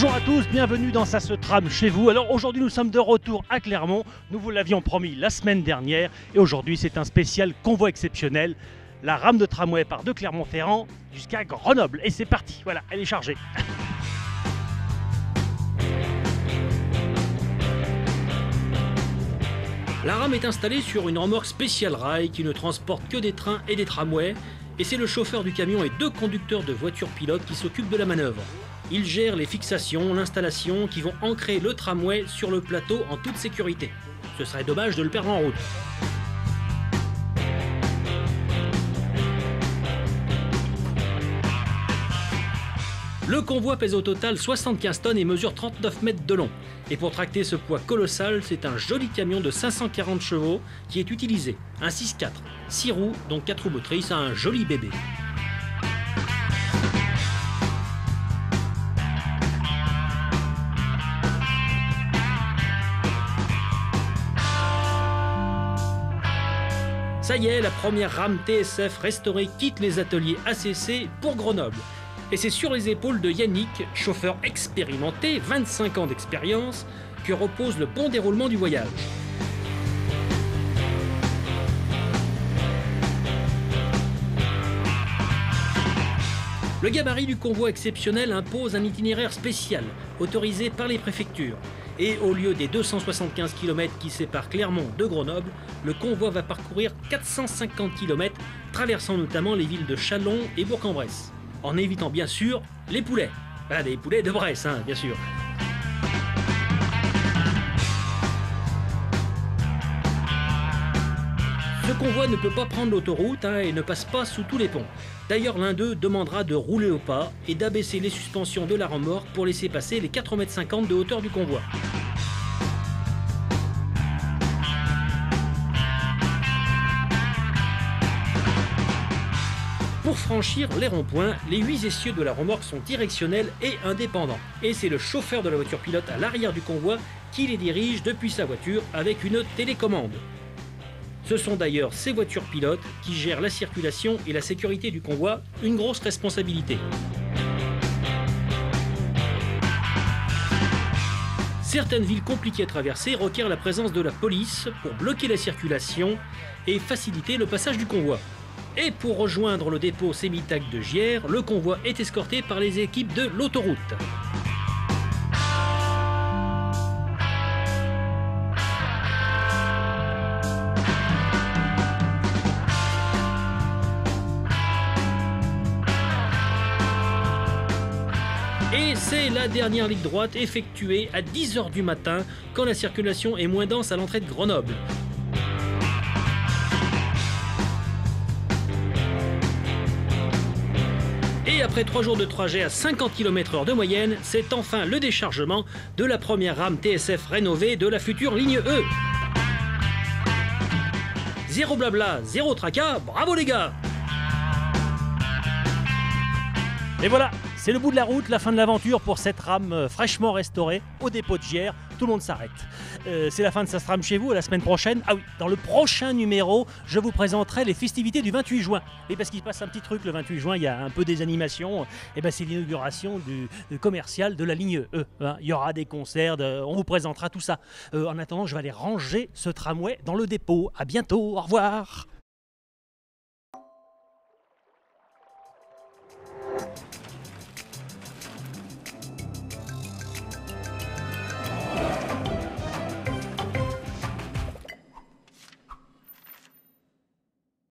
Bonjour à tous, bienvenue dans Ça se trame chez vous. Alors aujourd'hui nous sommes de retour à Clermont, nous vous l'avions promis la semaine dernière et aujourd'hui c'est un spécial convoi exceptionnel. La rame de tramway part de Clermont-Ferrand jusqu'à Grenoble et c'est parti, voilà, elle est chargée. La rame est installée sur une remorque spéciale rail qui ne transporte que des trains et des tramways et c'est le chauffeur du camion et deux conducteurs de voitures pilotes qui s'occupent de la manœuvre. Ils gèrent les fixations, l'installation qui vont ancrer le tramway sur le plateau en toute sécurité. Ce serait dommage de le perdre en route. Le convoi pèse au total 75 tonnes et mesure 39 mètres de long. Et pour tracter ce poids colossal, c'est un joli camion de 540 chevaux qui est utilisé. Un 6x4, 6 roues, donc 4 roues motrices, un joli bébé. Ça y est, la première rame TSF restaurée quitte les ateliers ACC pour Grenoble. Et c'est sur les épaules de Yannick, chauffeur expérimenté, 25 ans d'expérience, que repose le bon déroulement du voyage. Le gabarit du convoi exceptionnel impose un itinéraire spécial, autorisé par les préfectures. Et au lieu des 275 km qui séparent Clermont de Grenoble, le convoi va parcourir 450 km, traversant notamment les villes de Châlons et Bourg-en-Bresse. En évitant bien sûr les poulets. Voilà, des poulets de Bresse, hein, bien sûr. Ce convoi ne peut pas prendre l'autoroute et ne passe pas sous tous les ponts. D'ailleurs, l'un d'eux demandera de rouler au pas et d'abaisser les suspensions de la remorque pour laisser passer les 4,50 m de hauteur du convoi. Pour franchir les ronds-points, les 8 essieux de la remorque sont directionnels et indépendants. Et c'est le chauffeur de la voiture pilote à l'arrière du convoi qui les dirige depuis sa voiture avec une télécommande. Ce sont d'ailleurs ces voitures pilotes qui gèrent la circulation et la sécurité du convoi, une grosse responsabilité. Certaines villes compliquées à traverser requièrent la présence de la police pour bloquer la circulation et faciliter le passage du convoi. Et pour rejoindre le dépôt Sémitac de Gières, le convoi est escorté par les équipes de l'autoroute. Et c'est la dernière ligne droite effectuée à 10 h du matin quand la circulation est moins dense à l'entrée de Grenoble. Et après 3 jours de trajet à 50 km/h de moyenne, c'est enfin le déchargement de la première rame TSF rénovée de la future ligne E. Zéro blabla, zéro tracas, bravo les gars! Et voilà, c'est le bout de la route, la fin de l'aventure pour cette rame fraîchement restaurée au dépôt de Gières. Tout le monde s'arrête. C'est la fin de Ça se trame chez vous, à la semaine prochaine. Ah oui, dans le prochain numéro, je vous présenterai les festivités du 28 juin. Et parce qu'il se passe un petit truc le 28 juin, il y a un peu des animations. Et ben c'est l'inauguration du commercial de la ligne E. Il y aura des concerts, on vous présentera tout ça. En attendant, je vais aller ranger ce tramway dans le dépôt. À bientôt, au revoir.